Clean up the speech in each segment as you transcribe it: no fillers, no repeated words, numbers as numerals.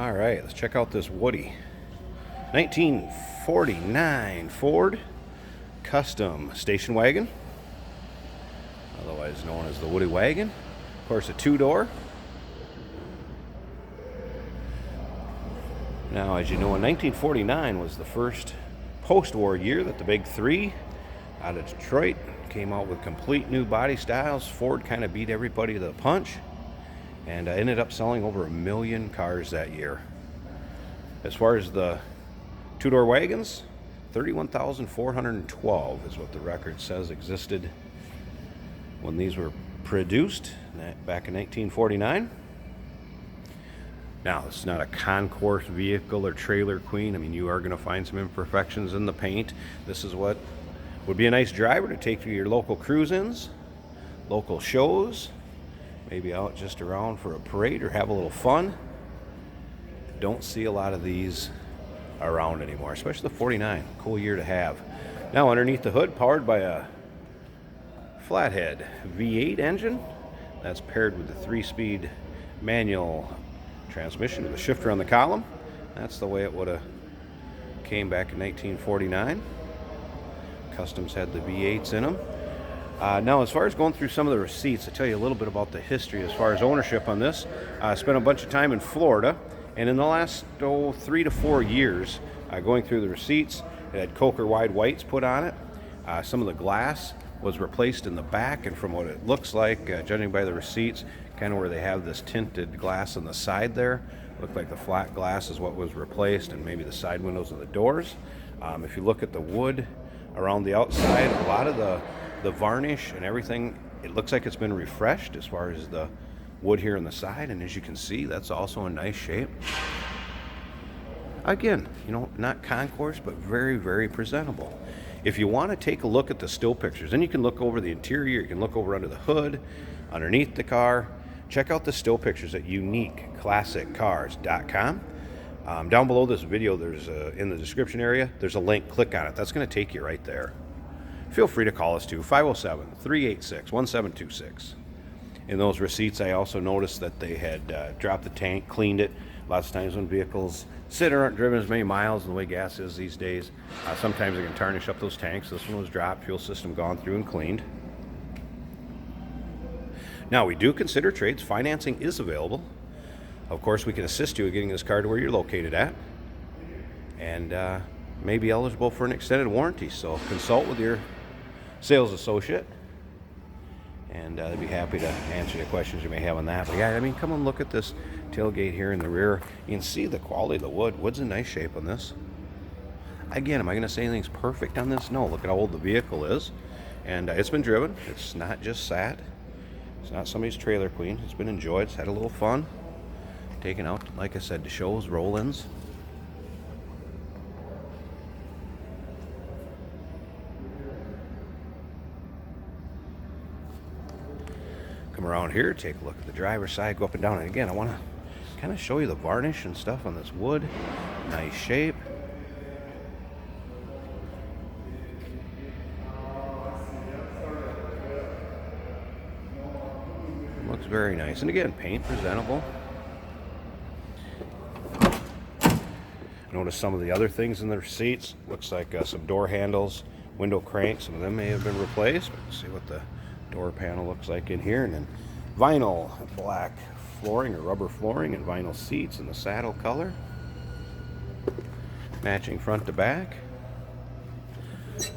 All right, let's check out this Woody. 1949 Ford Custom Station Wagon, otherwise known as the Woody Wagon. Of course, a two-door. Now, as you know, in 1949 was the first post-war year that the Big Three out of Detroit came out with complete new body styles. Ford kind of beat everybody to the punch and ended up selling over 1 million cars that year. As far as the two-door wagons, 31,412 is what the record says existed when these were produced back in 1949. Now, it's not a concourse vehicle or trailer queen. I mean, you are going to find some imperfections in the paint. This is what would be a nice driver to take to your local cruise-ins, local shows, maybe out just around for a parade or have a little fun. Don't see a lot of these around anymore, especially the 49. Cool year to have. Now, underneath the hood, powered by a flathead V8 engine that's paired with the 3-speed manual transmission with a shifter on the column. That's the way it would have came back in 1949. Customs had the V8s in them. Now, as far as going through some of the receipts, I'll tell you a little bit about the history as far as ownership on this. I spent a bunch of time in Florida, and in the last 3 to 4 years, going through the receipts, it had Coker wide whites put on it. Some of the glass was replaced in the back, and from what it looks like, judging by the receipts, kind of where they have this tinted glass on the side there, looked like the flat glass is what was replaced, and maybe the side windows and the doors. If you look at the wood around the outside, a lot of the varnish and everything, it looks like it's been refreshed as far as the wood here on the side, and as you can see, that's also in nice shape. Again, you know, not concourse, but very, very presentable. If you want to take a look at the still pictures, then you can look over the interior, you can look over under the hood, underneath the car. Check out the still pictures at uniqueclassiccars.com. Down below this video, there's in the description area, there's a link. Click on it. That's going to take you right there. Feel free to call us too, 507-386-1726. In those receipts, I also noticed that they had dropped the tank, cleaned it. Lots of times when vehicles sit or aren't driven as many miles, and the way gas is these days, sometimes they can tarnish up those tanks. This one was dropped, fuel system gone through and cleaned. Now, we do consider trades. Financing is available. Of course, we can assist you in getting this car to where you're located at, and may be eligible for an extended warranty. So consult with your sales associate, and they'd be happy to answer the questions you may have on that. But yeah, I mean, come and look at this tailgate here in the rear. You can see the quality of the wood. Wood's in nice shape on this. Again, am I going to say anything's perfect on this? No. Look at how old the vehicle is, and it's been driven. It's not just sat. It's not somebody's trailer queen. It's been enjoyed. It's had a little fun. Taken out, like I said, to shows, roll-ins. Come around here, take a look at the driver's side, go up and down. And again, I want to kind of show you the varnish and stuff on this wood. Nice shape. Looks very nice. And again, paint presentable. Notice some of the other things in the receipts. Looks like some door handles, window cranks. Some of them may have been replaced. But let's see what the door panel looks like in here. And then vinyl black flooring or rubber flooring and vinyl seats in the saddle color. Matching front to back. Of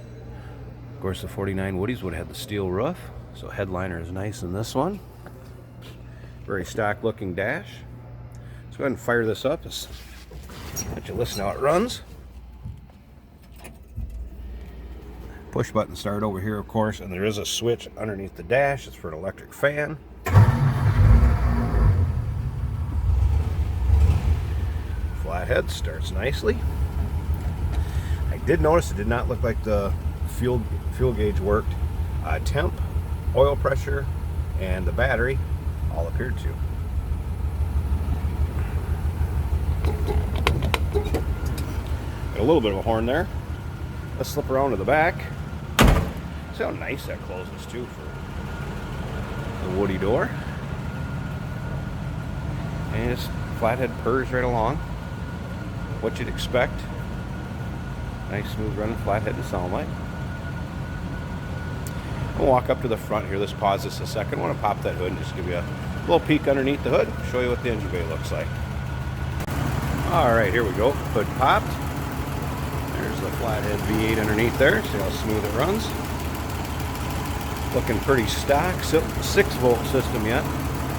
course, the 49 Woodies would have had the steel roof. So headliner is nice in this one. Very stock looking dash. Let's go ahead and fire this up. Let you listen how it runs. Push button start over here, of course, and there is a switch underneath the dash. It's for an electric fan. Flathead starts nicely. I did notice it did not look like the fuel gauge worked. Temp, oil pressure, and the battery all appeared to. Got a little bit of a horn there. Let's slip around to the back. See how nice that closes too for the Woody door. And it's Flathead purrs right along. What you'd expect. Nice smooth running flathead to sound like. We'll walk up to the front here. Let's pause this a second. I want to pop that hood and just give you a little peek underneath the hood. Show you what the engine bay looks like. Alright, here we go. Hood popped. There's the flathead V8 underneath there. See how smooth it runs. Looking pretty stock. So 6-volt system yet.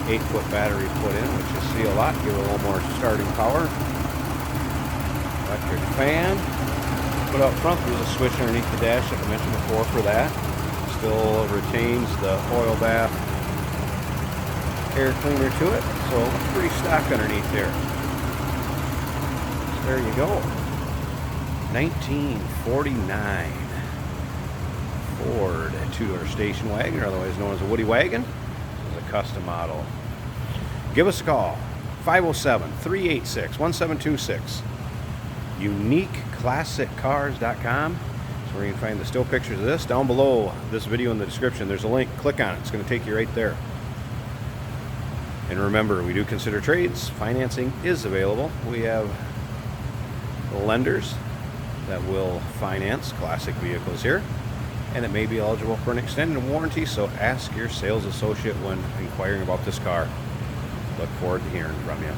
8-foot battery put in, which you see a lot. Give it a little more starting power. Electric fan. Put up front, there's a switch underneath the dash like I mentioned before for that. Still retains the oil bath air cleaner to it. So pretty stock underneath there. So there you go. 1949 Ford two-door station wagon, or otherwise known as a Woody Wagon. This is a custom model. Give us a call, 507-386-1726. UniqueClassicCars.com. That's where you can find the still pictures of this. Down below this video in the description, there's a link. Click on it. It's going to take you right there. And remember, we do consider trades. Financing is available. We have lenders that will finance classic vehicles here, and it may be eligible for an extended warranty, so ask your sales associate when inquiring about this car. Look forward to hearing from you.